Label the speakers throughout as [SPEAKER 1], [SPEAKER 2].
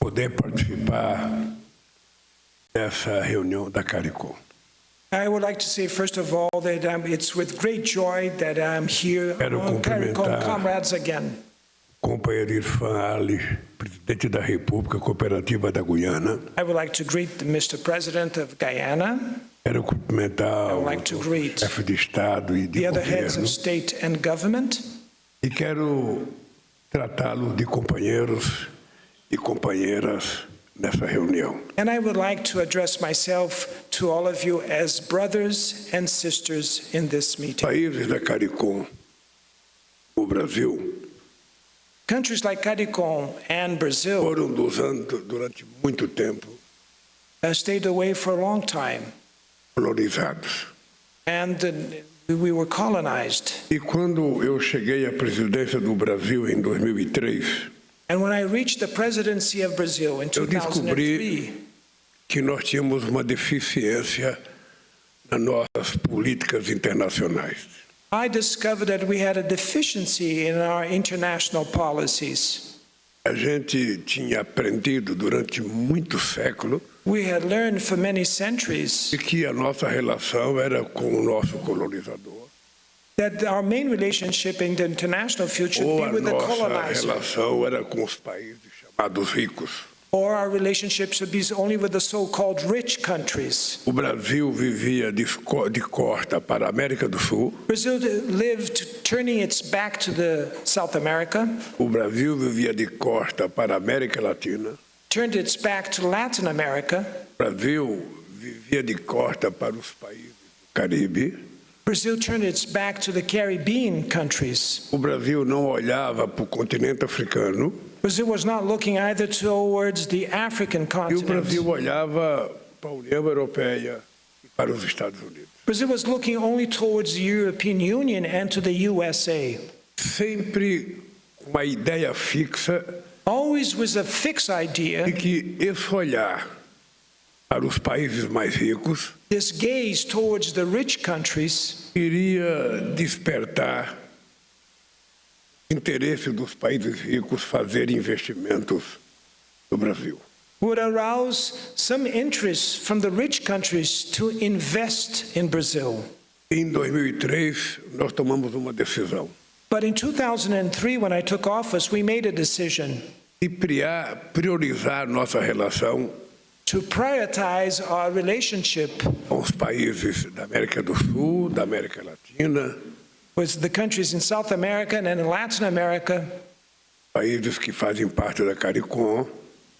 [SPEAKER 1] poder participar dessa reunião da CARICOM.
[SPEAKER 2] I would like to say, first of all, that it's with great joy that I'm here
[SPEAKER 1] Quero
[SPEAKER 2] among CARICOM
[SPEAKER 1] cumprimentar
[SPEAKER 2] comrades again.
[SPEAKER 1] Companheiro Irfan Ali, presidente da República Cooperativa da Guiana.
[SPEAKER 2] I would like to greet Mr. President of Guyana,
[SPEAKER 1] Quero cumprimentar
[SPEAKER 2] I would
[SPEAKER 1] o
[SPEAKER 2] like to greet
[SPEAKER 1] chefe de Estado e de
[SPEAKER 2] the other heads
[SPEAKER 1] governo
[SPEAKER 2] of state and government,
[SPEAKER 1] e quero tratá-lo de companheiros e companheiras nessa reunião.
[SPEAKER 2] and I would like to address myself to all of you as brothers and sisters in this meeting.
[SPEAKER 1] Países da CARICOM, o Brasil,
[SPEAKER 2] Countries like CARICOM and Brazil
[SPEAKER 1] foram durante muito tempo
[SPEAKER 2] stayed away for a long time,
[SPEAKER 1] colonizados.
[SPEAKER 2] and we were colonized.
[SPEAKER 1] E quando eu cheguei à presidência do Brasil em 2003,
[SPEAKER 2] And when I reached the presidency of Brazil in
[SPEAKER 1] eu descobri
[SPEAKER 2] 2003,
[SPEAKER 1] que nós tínhamos uma deficiência nas nossas políticas internacionais.
[SPEAKER 2] I discovered that we had a deficiency in our international policies.
[SPEAKER 1] A gente tinha aprendido durante muitos séculos
[SPEAKER 2] We had learned for many centuries
[SPEAKER 1] de que a nossa relação era com o nosso colonizador,
[SPEAKER 2] that our main relationship in the international field should
[SPEAKER 1] ou
[SPEAKER 2] be
[SPEAKER 1] a
[SPEAKER 2] with the
[SPEAKER 1] nossa
[SPEAKER 2] colonizer,
[SPEAKER 1] relação era com os países chamados ricos.
[SPEAKER 2] or our relationship should be only with the so-called rich countries.
[SPEAKER 1] O Brasil vivia de costa para a América do Sul,
[SPEAKER 2] Brazil lived turning its back to the South America,
[SPEAKER 1] o Brasil vivia de costa para a América Latina,
[SPEAKER 2] turned its back to Latin America.
[SPEAKER 1] o Brasil vivia de costa para os países do Caribe.
[SPEAKER 2] Brazil turned its back to the Caribbean countries.
[SPEAKER 1] O Brasil não olhava para o continente africano
[SPEAKER 2] Brazil was not looking either towards the African
[SPEAKER 1] e o
[SPEAKER 2] continent.
[SPEAKER 1] Brasil olhava para a União Europeia e para os Estados Unidos.
[SPEAKER 2] Brazil was looking only towards the European Union and to the USA.
[SPEAKER 1] Sempre com uma ideia fixa
[SPEAKER 2] Always with a fixed idea,
[SPEAKER 1] de que esse olhar para os países mais ricos
[SPEAKER 2] this gaze towards the rich countries
[SPEAKER 1] iria despertar interesse dos países ricos fazer investimentos no Brasil.
[SPEAKER 2] would arouse some interest from the rich countries to invest in Brazil.
[SPEAKER 1] Em 2003, nós tomamos uma decisão
[SPEAKER 2] But in 2003, when I took office, we made a decision
[SPEAKER 1] de priorizar nossa relação
[SPEAKER 2] to prioritize our relationship
[SPEAKER 1] com os países da América do Sul, da América Latina,
[SPEAKER 2] with the countries in South America and in Latin America,
[SPEAKER 1] países que fazem parte da CARICOM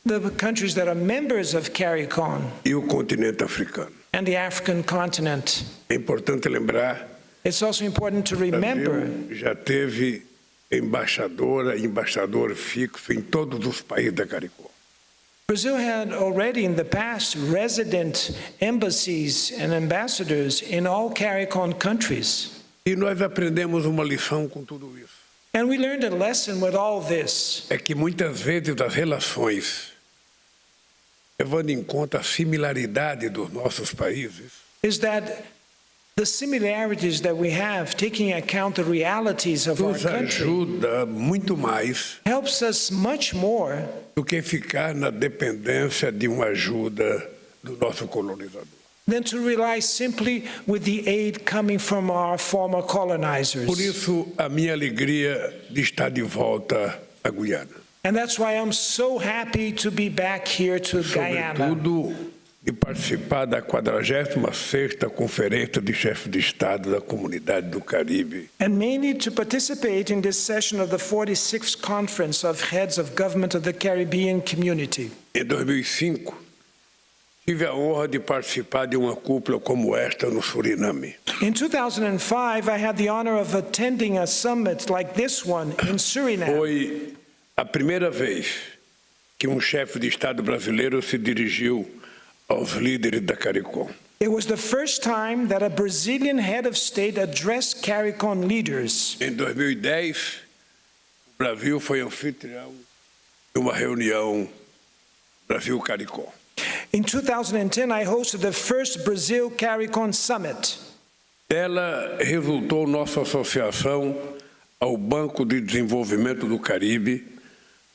[SPEAKER 2] the countries that are members of CARICOM
[SPEAKER 1] e o continente africano.
[SPEAKER 2] and the African continent.
[SPEAKER 1] É importante lembrar
[SPEAKER 2] It's also important to
[SPEAKER 1] que o
[SPEAKER 2] remember
[SPEAKER 1] Brasil já teve embaixador fixo em todos os países da CARICOM.
[SPEAKER 2] Brazil had already in the past resident embassies and ambassadors in all CARICOM countries.
[SPEAKER 1] E nós aprendemos uma lição com tudo isso.
[SPEAKER 2] And we learned a lesson with all this,
[SPEAKER 1] É que muitas vezes as relações, levando em conta a similaridade dos nossos países,
[SPEAKER 2] is that the similarities that we have, taking account the realities of our
[SPEAKER 1] nos
[SPEAKER 2] country,
[SPEAKER 1] ajuda muito mais
[SPEAKER 2] helps us much more
[SPEAKER 1] do que ficar na dependência de uma ajuda do nosso colonizador.
[SPEAKER 2] than to rely simply with the aid coming from our former colonizers.
[SPEAKER 1] Por isso, a minha alegria de estar de volta à Guiana.
[SPEAKER 2] And that's why I'm so happy to be back here to Guyana.
[SPEAKER 1] Sobretudo, de participar da 46ª Conferência de Chefes de Estado da Comunidade do Caribe,
[SPEAKER 2] And mainly to participate in this session of the 46th Conference of Heads of Government of the Caribbean Community.
[SPEAKER 1] Em 2005, tive a honra de participar de uma cúpula como esta no Suriname.
[SPEAKER 2] In 2005, I had the honor of attending a summit like this one in Suriname.
[SPEAKER 1] Foi a primeira vez que um chefe de Estado brasileiro se dirigiu aos líderes da CARICOM.
[SPEAKER 2] It was the first time that a Brazilian head of state addressed CARICOM leaders.
[SPEAKER 1] Em 2010, o Brasil foi anfitrião de uma reunião Brasil-CARICOM.
[SPEAKER 2] In 2010, I hosted the first Brazil CARICOM summit.
[SPEAKER 1] Dela resultou nossa associação ao Banco de Desenvolvimento do Caribe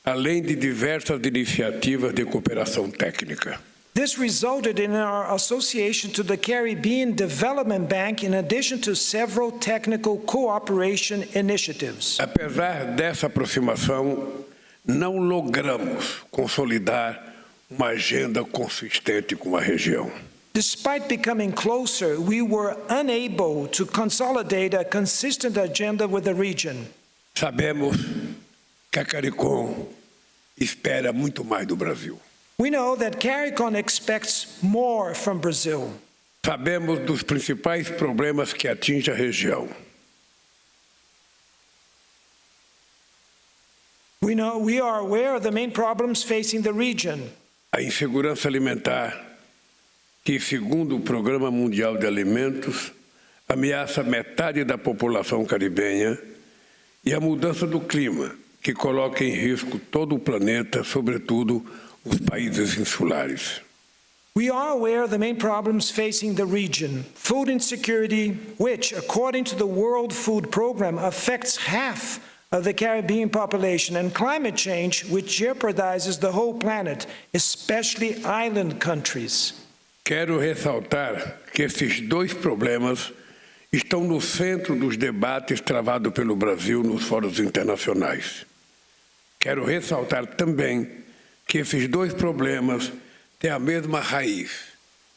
[SPEAKER 1] além de diversas iniciativas de cooperação técnica.
[SPEAKER 2] This resulted in our association to the Caribbean Development Bank in addition to several technical cooperation initiatives.
[SPEAKER 1] Apesar dessa aproximação, não logramos consolidar uma agenda consistente com a região.
[SPEAKER 2] Despite becoming closer, we were unable to consolidate a consistent agenda with the region.
[SPEAKER 1] Sabemos que a CARICOM espera muito mais do Brasil.
[SPEAKER 2] We know that CARICOM expects more from Brazil.
[SPEAKER 1] Sabemos dos principais problemas que atingem a região.
[SPEAKER 2] We are aware of the main problems facing the region.
[SPEAKER 1] A insegurança alimentar, que, segundo o Programa Mundial de Alimentos, ameaça metade da população caribenha, e a mudança do clima, que coloca em risco todo o planeta, sobretudo os países insulares.
[SPEAKER 2] We are aware of the main problems facing the region. Food insecurity, which, according to the World Food Program, affects half of the Caribbean population, and climate change, which jeopardizes the whole planet, especially island countries.
[SPEAKER 1] Quero ressaltar que esses dois problemas estão no centro dos debates travados pelo Brasil nos fóruns internacionais. Quero ressaltar também que esses dois problemas têm a mesma raiz,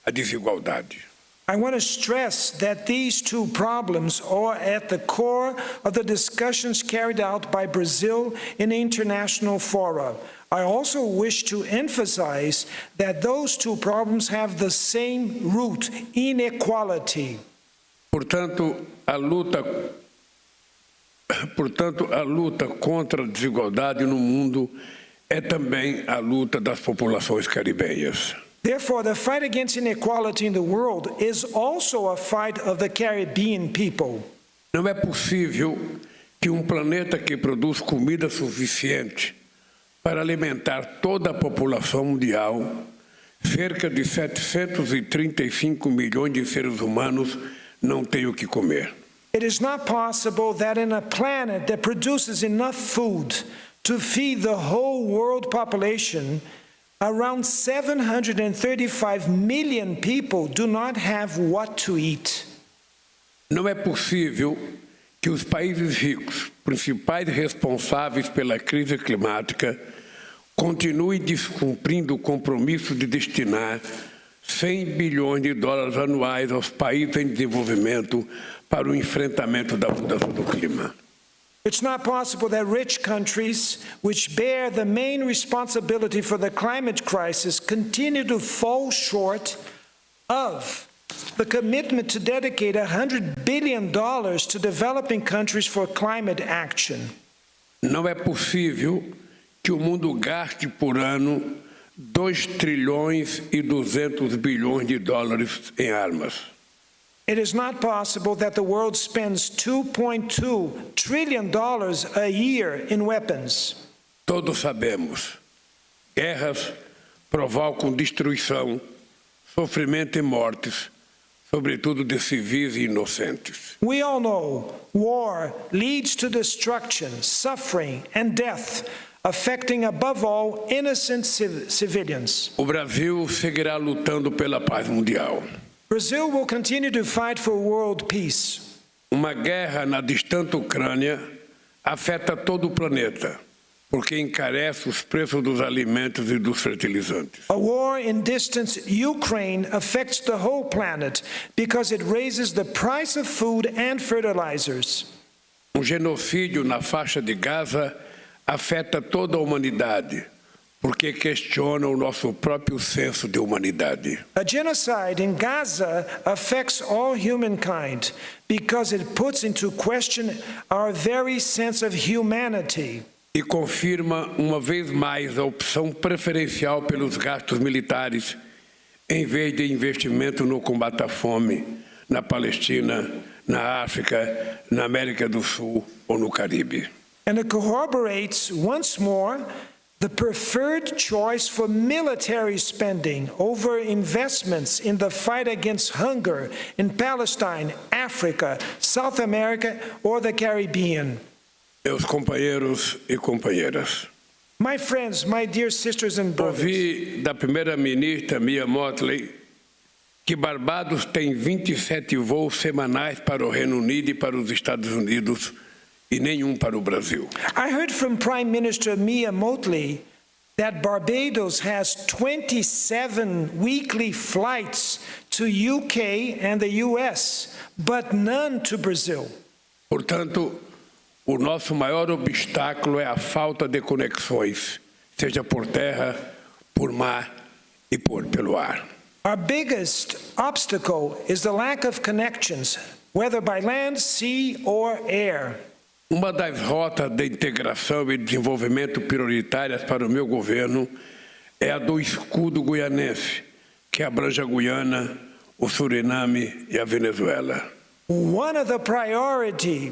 [SPEAKER 1] a desigualdade.
[SPEAKER 2] I want to stress that these two problems are at the core of the discussions carried out by Brazil in international fora. I also wish to emphasize that those two problems have the same root, inequality.
[SPEAKER 1] Portanto, a luta contra a desigualdade no mundo é também a luta das populações caribenhas.
[SPEAKER 2] Therefore, the fight against inequality in the world is also a fight of the Caribbean people.
[SPEAKER 1] Não é possível que um planeta que produz comida suficiente para alimentar toda a população mundial, cerca de 735 milhões de seres humanos, não tenha o que comer.
[SPEAKER 2] It is not possible that in a planet that produces enough food to feed the whole world population, around 735 million people do not have what to eat.
[SPEAKER 1] Não é possível que os países ricos, principais responsáveis pela crise climática, continuem descumprindo o compromisso de destinar 100 bilhões de dólares anuais aos países em desenvolvimento para o enfrentamento da mudança do clima.
[SPEAKER 2] It's not possible that rich countries, which bear the main responsibility for the climate crisis, continue to fall short of the commitment to dedicate $100 billion to developing countries for climate action.
[SPEAKER 1] Não é possível que o mundo gaste por ano 2 trilhões e 200 bilhões de dólares em armas.
[SPEAKER 2] It is not possible that the world spends $2.2 trillion a year in weapons.
[SPEAKER 1] Todos sabemos, guerras provocam destruição, sofrimento e mortes, sobretudo de civis e inocentes.
[SPEAKER 2] We all know war leads to destruction, suffering, and death, affecting above all innocent civilians.
[SPEAKER 1] O Brasil seguirá lutando pela paz mundial.
[SPEAKER 2] Brazil will continue to fight for world peace.
[SPEAKER 1] Uma guerra na distante Ucrânia afeta todo o planeta, porque encarece os preços dos alimentos e dos fertilizantes.
[SPEAKER 2] A war in distant Ukraine affects the whole planet because it raises the price of food and fertilizers.
[SPEAKER 1] Genocídio na faixa de Gaza afeta toda a humanidade, porque questiona o nosso próprio senso de humanidade.
[SPEAKER 2] A genocide in Gaza affects all humankind because it puts into question our very sense of humanity.
[SPEAKER 1] E confirma uma vez mais a opção preferencial pelos gastos militares, em vez de investimento no combate à fome, na Palestina, na África, na América do Sul ou no Caribe.
[SPEAKER 2] And it corroborates once more the preferred choice for military spending over investments in the fight against hunger in Palestine, Africa, South America, or the Caribbean.
[SPEAKER 1] Meus companheiros e companheiras,
[SPEAKER 2] My friends, my dear sisters and brothers,
[SPEAKER 1] Ouvi da primeira-ministra Mia Mottley que Barbados tem 27 voos semanais para o Reino Unido e para os Estados Unidos e nenhum para o Brasil.
[SPEAKER 2] I heard from Prime Minister Mia Mottley that Barbados has 27 weekly flights to UK and the US, but none to Brazil.
[SPEAKER 1] Portanto, o nosso maior obstáculo é a falta de conexões, seja por terra, por mar e pelo ar.
[SPEAKER 2] Our biggest obstacle is the lack of connections, whether by land, sea, or air.
[SPEAKER 1] Uma das rotas de integração e desenvolvimento prioritárias para o meu governo é a do escudo guianense, que abrange a Guiana, o Suriname e a Venezuela.
[SPEAKER 2] One of the priority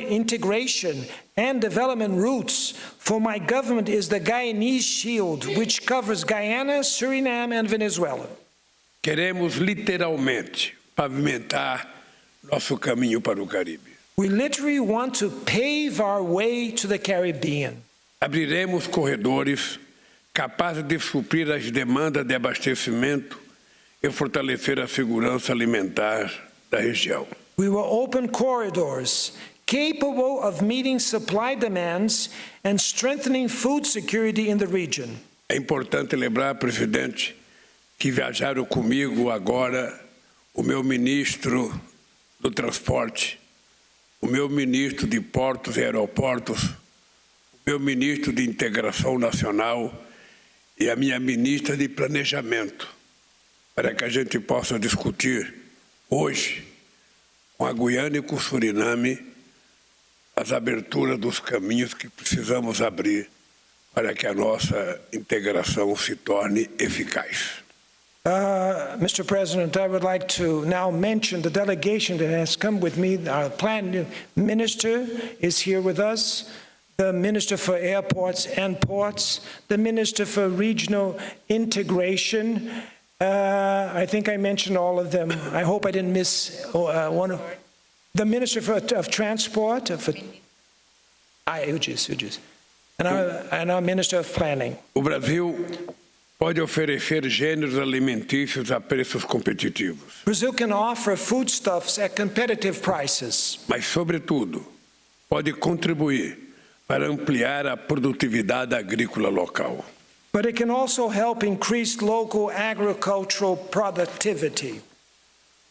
[SPEAKER 2] integration and development routes for my government is the Guyanese Shield, which covers Guyana, Suriname, and Venezuela.
[SPEAKER 1] Queremos literalmente pavimentar nosso caminho para o Caribe.
[SPEAKER 2] We literally want to pave our way to the Caribbean.
[SPEAKER 1] Abriremos corredores capazes de suprir as demandas de abastecimento e fortalecer a segurança alimentar da região.
[SPEAKER 2] We will open corridors capable of meeting supply demands and strengthening food security in the region.
[SPEAKER 1] É importante lembrar, presidente, que viajaram comigo agora o meu ministro do Transporte, o meu ministro de Portos e Aeroportos, o meu ministro de Integração Nacional e a minha ministra de Planejamento, para que a gente possa discutir hoje, com a Guiana e com o Suriname, as aberturas dos caminhos que precisamos abrir para que a nossa integração se torne eficaz.
[SPEAKER 2] Mr. President, I would like to now mention the delegation that has come with me. Our Plan Minister is here with us, the Minister for Airports and Ports, the Minister for Regional Integration. I think I mentioned all of them. I hope I didn't miss one. The Minister of Transport, and our Minister of Planning.
[SPEAKER 1] O Brasil pode oferecer gêneros alimentícios a preços competitivos.
[SPEAKER 2] Brazil can offer foodstuffs at competitive prices.
[SPEAKER 1] Mas, sobretudo, pode contribuir para ampliar a produtividade agrícola local.
[SPEAKER 2] But it can also help increase local agricultural productivity.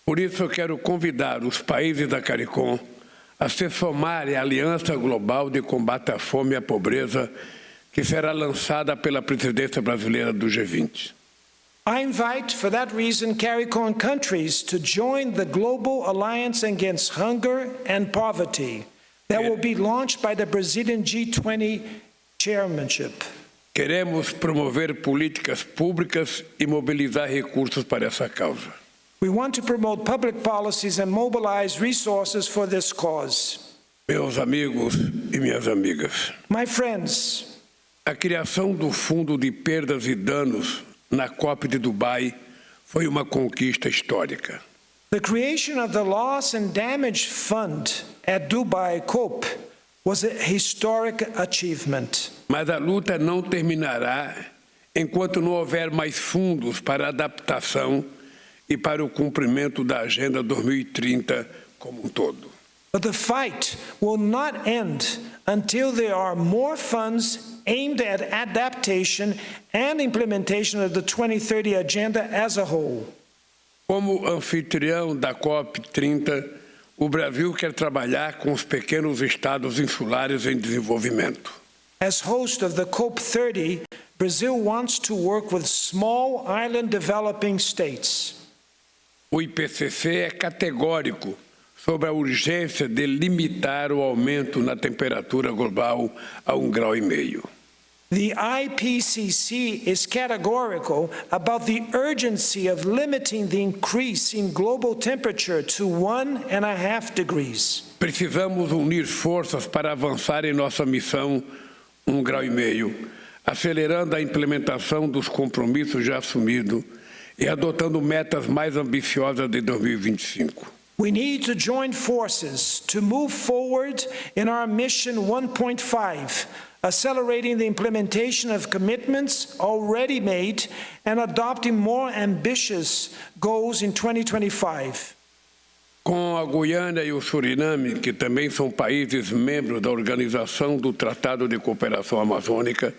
[SPEAKER 1] Por isso, eu quero convidar os países da CARICOM a se somarem à Aliança Global de Combate à Fome e à Pobreza, que será lançada pela presidência brasileira do G20.
[SPEAKER 2] I invite, for that reason, CARICOM countries to join the Global Alliance Against Hunger and Poverty that will be launched by the Brazilian G20 chairmanship.
[SPEAKER 1] Queremos promover políticas públicas e mobilizar recursos para essa causa.
[SPEAKER 2] We want to promote public policies and mobilize resources for this cause.
[SPEAKER 1] Meus amigos e minhas amigas,
[SPEAKER 2] My friends,
[SPEAKER 1] a criação do Fundo de Perdas e Danos na COP de Dubai foi uma conquista histórica.
[SPEAKER 2] the creation of the Loss and Damage Fund at Dubai COP was a historic achievement.
[SPEAKER 1] Mas a luta não terminará enquanto não houver mais fundos para adaptação e para o cumprimento da Agenda 2030 como todo.
[SPEAKER 2] But the fight will not end until there are more funds aimed at adaptation and implementation of the 2030 Agenda as a whole.
[SPEAKER 1] Como anfitrião da COP30, o Brasil quer trabalhar com os pequenos estados insulares em desenvolvimento.
[SPEAKER 2] As host of the COP30, Brazil wants to work with small island developing states.
[SPEAKER 1] O IPCC é categórico sobre a urgência de limitar o aumento na temperatura global a 1,5 graus.
[SPEAKER 2] The IPCC is categorical about the urgency of limiting the increase in global temperature to 1.5 degrees.
[SPEAKER 1] Precisamos unir forças para avançar em nossa missão 1,5 graus, acelerando a implementação dos compromissos já assumidos e adotando metas mais ambiciosas de 2025.
[SPEAKER 2] We need to join forces to move forward in our Mission 1.5, accelerating the implementation of commitments already made and adopting more ambitious goals in 2025.
[SPEAKER 1] Com a Guiana e o Suriname, que também são países membros da Organização do Tratado de Cooperação Amazônica,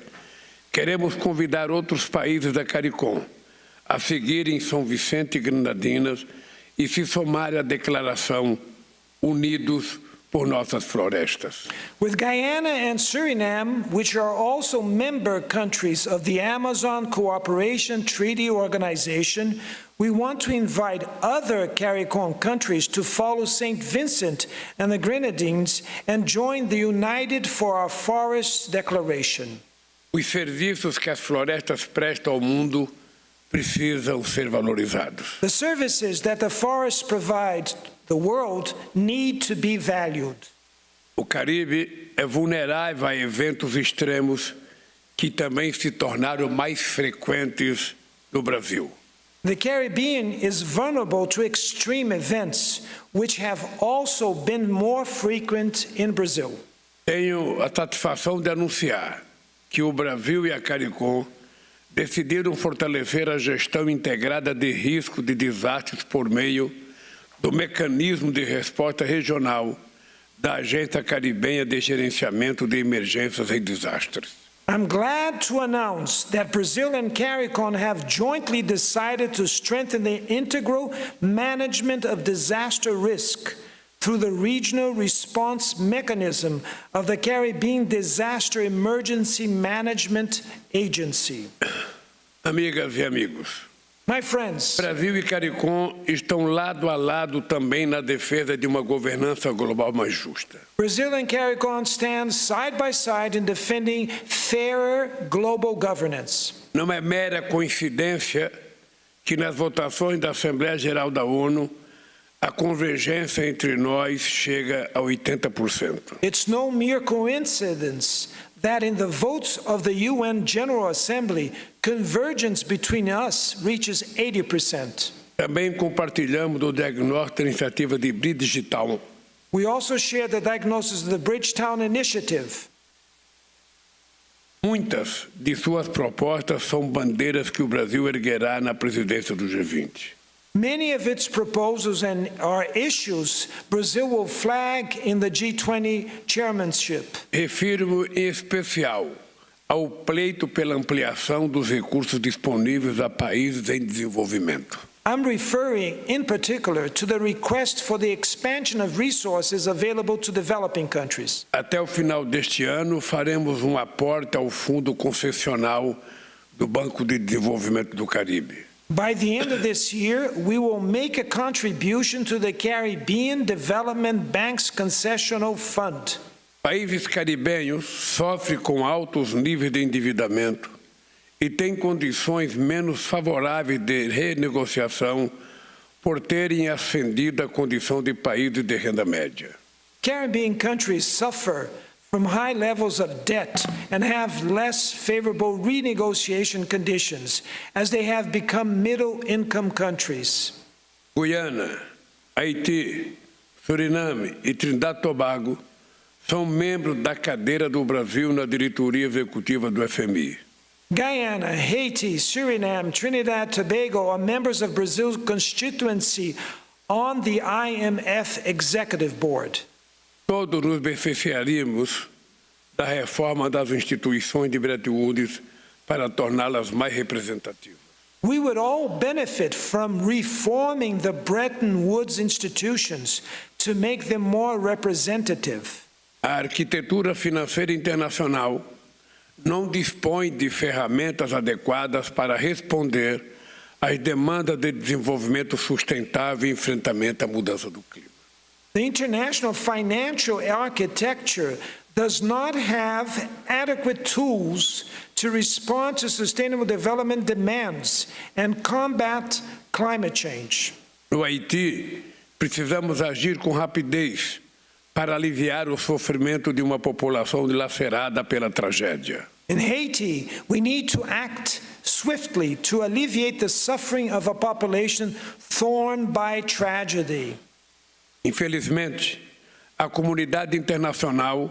[SPEAKER 1] queremos convidar outros países da CARICOM a seguirem São Vicente e Granadinas e se somarem à declaração Unidos por Nossas Florestas.
[SPEAKER 2] With Guyana and Suriname, which are also member countries of the Amazon Cooperation Treaty Organization, we want to invite other CARICOM countries to follow St. Vincent and the Grenadines and join the United for Our Forests Declaration.
[SPEAKER 1] Os serviços que as florestas prestam ao mundo precisam ser valorizados.
[SPEAKER 2] The services that the forests provide the world need to be valued.
[SPEAKER 1] O Caribe é vulnerável a eventos extremos que também se tornaram mais frequentes no Brasil.
[SPEAKER 2] The Caribbean is vulnerable to extreme events, which have also been more frequent in Brazil.
[SPEAKER 1] Tenho a satisfação de anunciar que o Brasil e a CARICOM decidiram fortalecer a gestão integrada de risco de desastres por meio do Mecanismo de Resposta Regional da Agência Caribenha de Gerenciamento de Emergências e Desastres.
[SPEAKER 2] I'm glad to announce that Brazil and CARICOM have jointly decided to strengthen the integral management of disaster risk through the regional response mechanism of the Caribbean Disaster Emergency Management Agency.
[SPEAKER 1] Amigas e amigos,
[SPEAKER 2] My friends,
[SPEAKER 1] Brasil e CARICOM estão lado a lado também na defesa de uma governança global mais justa.
[SPEAKER 2] Brazil and CARICOM stand side by side in defending fairer global governance.
[SPEAKER 1] Não é mera coincidência que nas votações da Assembleia Geral da ONU a convergência entre nós chega a 80%.
[SPEAKER 2] It's no mere coincidence that in the votes of the UN General Assembly, convergence between us reaches 80%.
[SPEAKER 1] Também compartilhamos do diagnóstico da iniciativa de Bridge Digital.
[SPEAKER 2] We also share the diagnosis of the Bridgetown Initiative.
[SPEAKER 1] Muitas de suas propostas são bandeiras que o Brasil erguerá na presidência do G20.
[SPEAKER 2] Many of its proposals are issues Brazil will flag in the G20 chairmanship.
[SPEAKER 1] Refiro-me em especial ao pleito pela ampliação dos recursos disponíveis a países em desenvolvimento.
[SPEAKER 2] I'm referring in particular to the request for the expansion of resources available to developing countries.
[SPEAKER 1] Até o final deste ano, faremos um aporte ao Fundo Concessional do Banco de Desenvolvimento do Caribe.
[SPEAKER 2] By the end of this year, we will make a contribution to the Caribbean Development Bank's Concessional Fund.
[SPEAKER 1] Países caribenhos sofrem com altos níveis de endividamento e têm condições menos favoráveis de renegociação por terem ascendido à condição de países de renda média.
[SPEAKER 2] Caribbean countries suffer from high levels of debt and have less favorable renegotiation conditions as they have become middle-income countries.
[SPEAKER 1] Guiana, Haiti, Suriname e Trindade e Tobago são membros da cadeira do Brasil na diretoria executiva do FMI.
[SPEAKER 2] Guyana, Haiti, Suriname, Trinidad, Tobago are members of Brazil's constituency on the IMF Executive Board.
[SPEAKER 1] Todos nos beneficiaríamos da reforma das instituições de Bretton Woods para torná-las mais representativas.
[SPEAKER 2] We would all benefit from reforming the Bretton Woods institutions to make them more representative.
[SPEAKER 1] A arquitetura financeira internacional não dispõe de ferramentas adequadas para responder às demandas de desenvolvimento sustentável e enfrentamento à mudança do clima.
[SPEAKER 2] The international financial architecture does not have adequate tools to respond to sustainable development demands and combat climate change.
[SPEAKER 1] No Haiti, precisamos agir com rapidez para aliviar o sofrimento de uma população dilacerada pela tragédia.
[SPEAKER 2] In Haiti, we need to act swiftly to alleviate the suffering of a population torn by tragedy.
[SPEAKER 1] Infelizmente, a comunidade internacional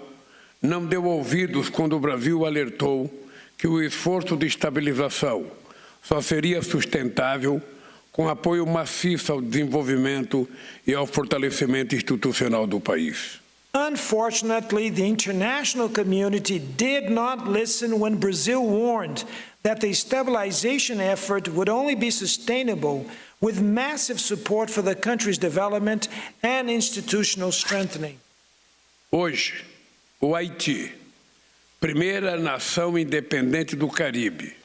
[SPEAKER 1] não deu ouvidos quando o Brasil alertou que o esforço de estabilização só seria sustentável com apoio maciço ao desenvolvimento e ao fortalecimento institucional do país.
[SPEAKER 2] Unfortunately, the international community did not listen when Brazil warned that the stabilization effort would only be sustainable with massive support for the country's development and institutional strengthening.
[SPEAKER 1] Hoje, o Haiti, primeira nação independente do Caribe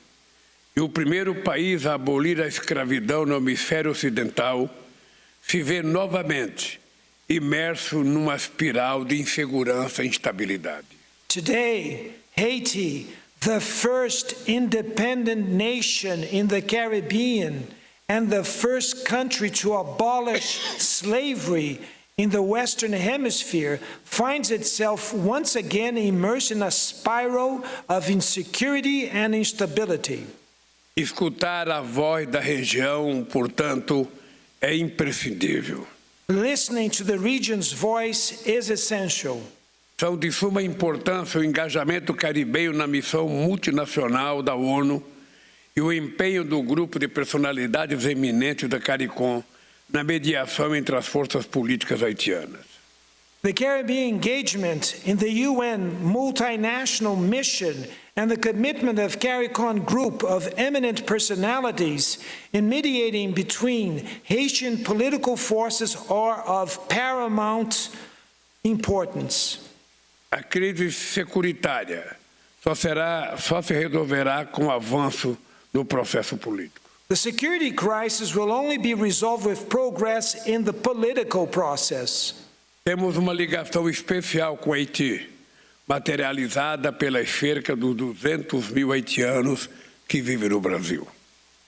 [SPEAKER 1] e o primeiro país a abolir a escravidão no hemisfério ocidental, se vê novamente imerso numa espiral de insegurança e instabilidade.
[SPEAKER 2] Today, Haiti, the first independent nation in the Caribbean and the first country to abolish slavery in the Western Hemisphere, finds itself once again immersed in a spiral of insecurity and instability.
[SPEAKER 1] Escutar a voz da região, portanto, é imprescindível.
[SPEAKER 2] Listening to the region's voice is essential.
[SPEAKER 1] São de suma importância o engajamento caribenho na missão multinacional da ONU e o empenho do grupo de personalidades eminentes da CARICOM na mediação entre as forças políticas haitianas.
[SPEAKER 2] The Caribbean engagement in the UN multinational mission and the commitment of CARICOM group of eminent personalities in mediating between Haitian political forces are of paramount importance.
[SPEAKER 1] A crise securitária só se resolverá com o avanço do processo político.
[SPEAKER 2] The security crisis will only be resolved with progress in the political process.
[SPEAKER 1] Temos uma ligação especial com Haiti, materializada pelas cerca dos 200 mil haitianos que vivem no Brasil.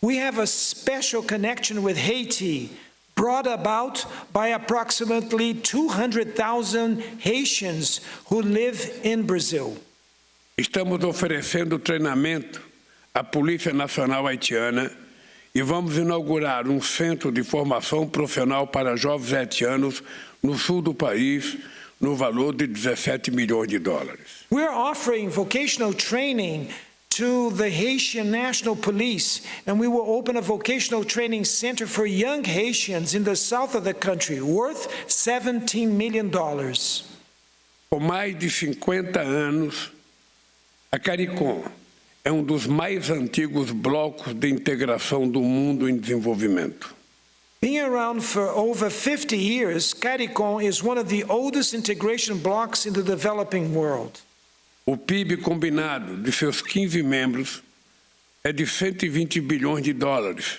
[SPEAKER 2] We have a special connection with Haiti, brought about by approximately 200,000 Haitians who live in Brazil.
[SPEAKER 1] Estamos oferecendo treinamento à Polícia Nacional Haitiana e vamos inaugurar um centro de formação profissional para jovens haitianos no sul do país, no valor de 17 milhões de dólares.
[SPEAKER 2] We're offering vocational training to the Haitian National Police, and we will open a vocational training center for young Haitians in the south of the country, worth $17 million.
[SPEAKER 1] Com mais de 50 anos, a CARICOM é um dos mais antigos blocos de integração do mundo em desenvolvimento.
[SPEAKER 2] Being around for over 50 years, CARICOM is one of the oldest integration blocks in the developing world.
[SPEAKER 1] O PIB combinado de seus 15 membros é de 120 bilhões de dólares,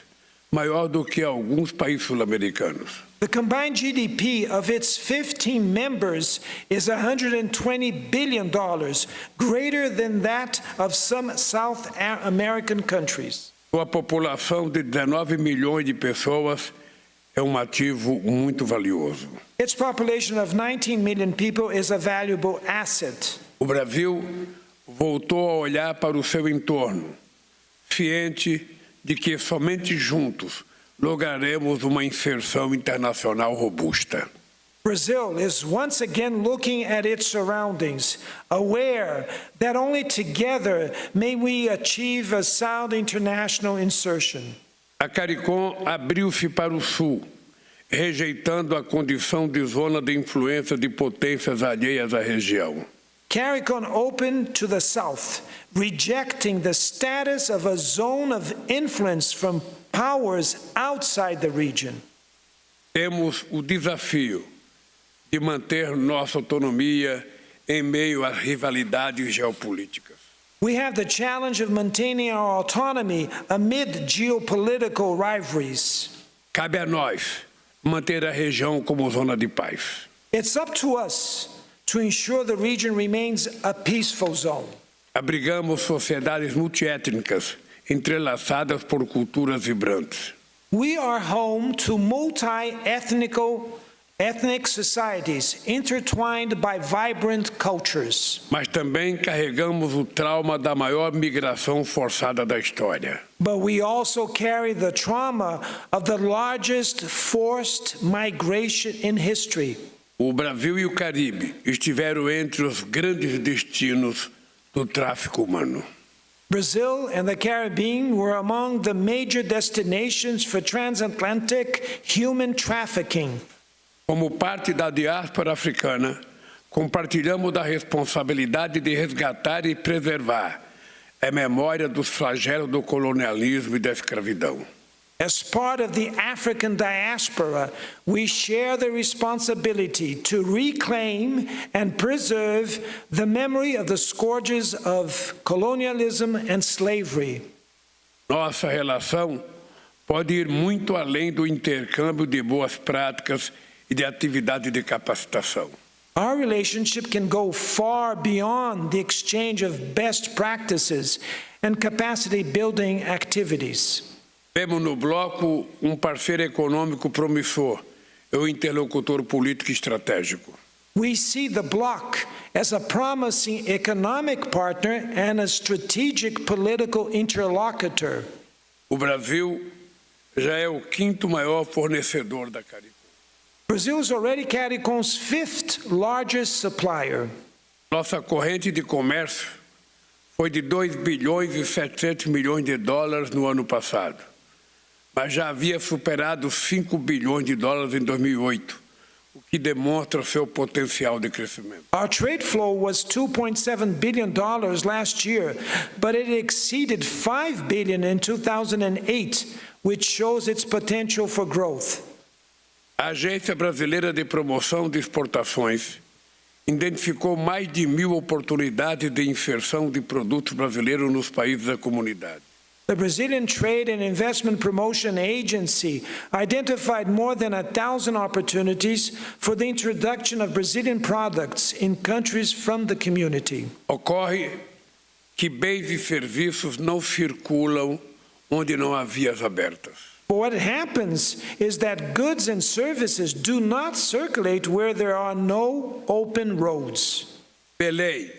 [SPEAKER 1] maior do que alguns países sul-americanos.
[SPEAKER 2] The combined GDP of its 15 members is $120 billion, greater than that of some South American countries.
[SPEAKER 1] Sua população de 19 milhões de pessoas é um ativo muito valioso.
[SPEAKER 2] Its population of 19 million people is a valuable asset.
[SPEAKER 1] O Brasil voltou a olhar para o seu entorno, ciente de que somente juntos lograremos uma inserção internacional robusta.
[SPEAKER 2] Brazil is once again looking at its surroundings, aware that only together may we achieve a sound international insertion.
[SPEAKER 1] A CARICOM abriu-se para o Sul, rejeitando a condição de zona de influência de potências alheias à região.
[SPEAKER 2] CARICOM opened to the South, rejecting the status of a zone of influence from powers outside the region.
[SPEAKER 1] Temos o desafio de manter nossa autonomia em meio às rivalidades geopolíticas.
[SPEAKER 2] We have the challenge of maintaining our autonomy amid geopolitical rivalries.
[SPEAKER 1] Cabe a nós manter a região como zona de paz.
[SPEAKER 2] It's up to us to ensure the region remains a peaceful zone.
[SPEAKER 1] Abrigamos sociedades multiétnicas, entrelaçadas por culturas vibrantes.
[SPEAKER 2] We are home to multi-ethnic ethnic societies intertwined by vibrant cultures.
[SPEAKER 1] Mas também carregamos o trauma da maior migração forçada da história.
[SPEAKER 2] But we also carry the trauma of the largest forced migration in history.
[SPEAKER 1] O Brasil e o Caribe estiveram entre os grandes destinos do tráfico humano.
[SPEAKER 2] Brazil and the Caribbean were among the major destinations for transatlantic human trafficking.
[SPEAKER 1] Como parte da diáspora africana, compartilhamos da responsabilidade de resgatar e preservar a memória dos flagelos do colonialismo e da escravidão.
[SPEAKER 2] As part of the African diaspora, we share the responsibility to reclaim and preserve the memory of the scourges of colonialism and slavery.
[SPEAKER 1] Nossa relação pode ir muito além do intercâmbio de boas práticas e de atividade de capacitação.
[SPEAKER 2] Our relationship can go far beyond the exchange of best practices and capacity-building activities.
[SPEAKER 1] Vemos no bloco parceiro econômico promissor e interlocutor político estratégico.
[SPEAKER 2] We see the bloc as a promising economic partner and a strategic political interlocutor.
[SPEAKER 1] O Brasil já é o quinto maior fornecedor da CARICOM.
[SPEAKER 2] Brazil is already CARICOM's fifth largest supplier.
[SPEAKER 1] Nossa corrente de comércio foi de 2 bilhões e 700 milhões de dólares no ano passado, mas já havia superado 5 bilhões de dólares em 2008, o que demonstra seu potencial de crescimento.
[SPEAKER 2] Our trade flow was $2.7 billion last year, but it exceeded $5 billion in 2008, which shows its potential for growth.
[SPEAKER 1] A Agência Brasileira de Promoção de Exportações identificou mais de 1.000 oportunidades de inserção de produtos brasileiros nos países da comunidade.
[SPEAKER 2] The Brazilian Trade and Investment Promotion Agency identified more than 1,000 opportunities for the introduction of Brazilian products in countries from the community.
[SPEAKER 1] Ocorre que bens e serviços não circulam onde não há vias abertas.
[SPEAKER 2] But what happens is that goods and services do not circulate where there are no open roads.
[SPEAKER 1] Belém,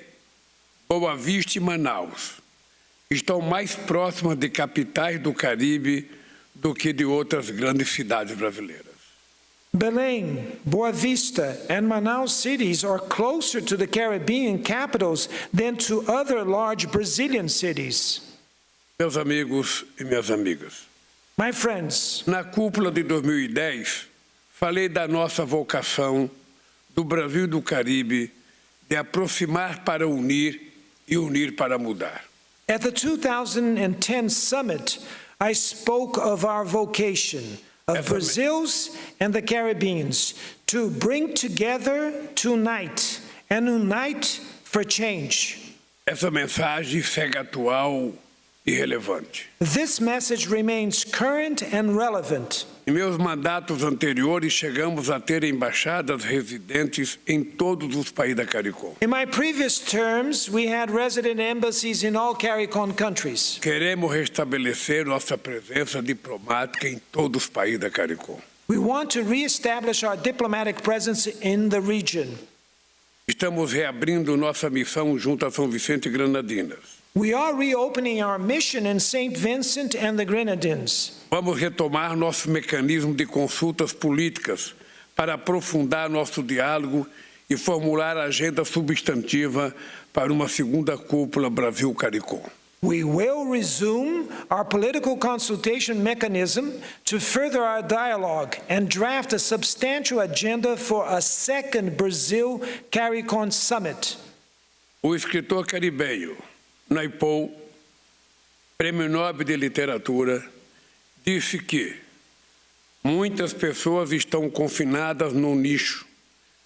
[SPEAKER 1] Boa Vista e Manaus estão mais próximas de capitais do Caribe do que de outras grandes cidades brasileiras.
[SPEAKER 2] Belém, Boa Vista, and Manaus cities are closer to the Caribbean capitals than to other large Brazilian cities.
[SPEAKER 1] Meus amigos e minhas amigas,
[SPEAKER 2] My friends,
[SPEAKER 1] na cúpula de 2010, falei da nossa vocação do Brasil e do Caribe de aproximar para unir e unir para mudar.
[SPEAKER 2] at the 2010 summit, I spoke of our vocation of Brazil's and the Caribbean's to bring together, to unite, and unite for change.
[SPEAKER 1] Essa mensagem segue atual e relevante.
[SPEAKER 2] This message remains current and relevant.
[SPEAKER 1] Em meus mandatos anteriores, chegamos a ter embaixadas residentes em todos os países da CARICOM.
[SPEAKER 2] In my previous terms, we had resident embassies in all CARICOM countries.
[SPEAKER 1] Queremos restabelecer nossa presença diplomática em todos os países da CARICOM.
[SPEAKER 2] We want to reestablish our diplomatic presence in the region.
[SPEAKER 1] Estamos reabrindo nossa missão junto a São Vicente e Granadinas.
[SPEAKER 2] We are reopening our mission in St. Vincent and the Grenadines.
[SPEAKER 1] Vamos retomar nosso mecanismo de consultas políticas para aprofundar nosso diálogo e formular a agenda substantiva para uma segunda cúpula Brasil-CARICOM.
[SPEAKER 2] We will resume our political consultation mechanism to further our dialogue and draft a substantial agenda for a second Brazil-CARICOM summit.
[SPEAKER 1] O escritor caribenho Naipaul, Prêmio Nobel de Literatura, disse que muitas pessoas estão confinadas num nicho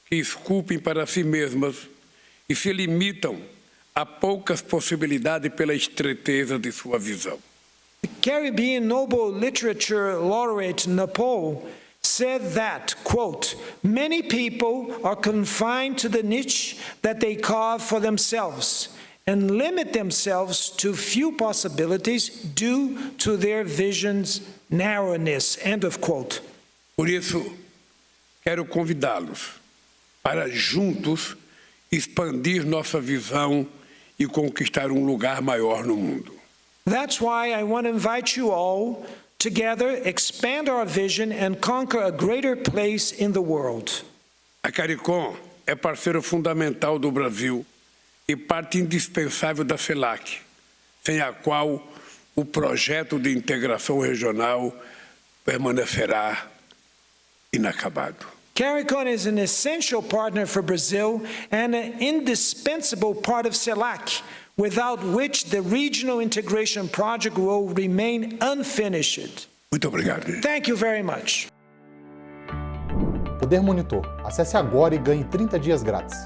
[SPEAKER 1] que esculpem para si mesmas e se limitam a poucas possibilidades pela estreiteza de sua visão.
[SPEAKER 2] The Caribbean Nobel Literature laureate Naipaul said that, quote, many people are confined to the niche that they carve for themselves and limit themselves to few possibilities due to their vision's narrowness, end of quote.
[SPEAKER 1] Por isso, quero convidá-los para juntos expandir nossa visão e conquistar um lugar maior no mundo.
[SPEAKER 2] That's why I want to invite you all together, expand our vision and conquer a greater place in the world.
[SPEAKER 1] A CARICOM é parceiro fundamental do Brasil e parte indispensável da CELAC, sem a qual o projeto de integração regional permanecerá inacabado.
[SPEAKER 2] CARICOM is an essential partner for Brazil and an indispensable part of CELAC, without which the regional integration project will remain unfinished.
[SPEAKER 1] Muito obrigado.
[SPEAKER 2] Thank you very much.
[SPEAKER 3] Poder Monitor. Acesse agora e ganhe 30 dias grátis.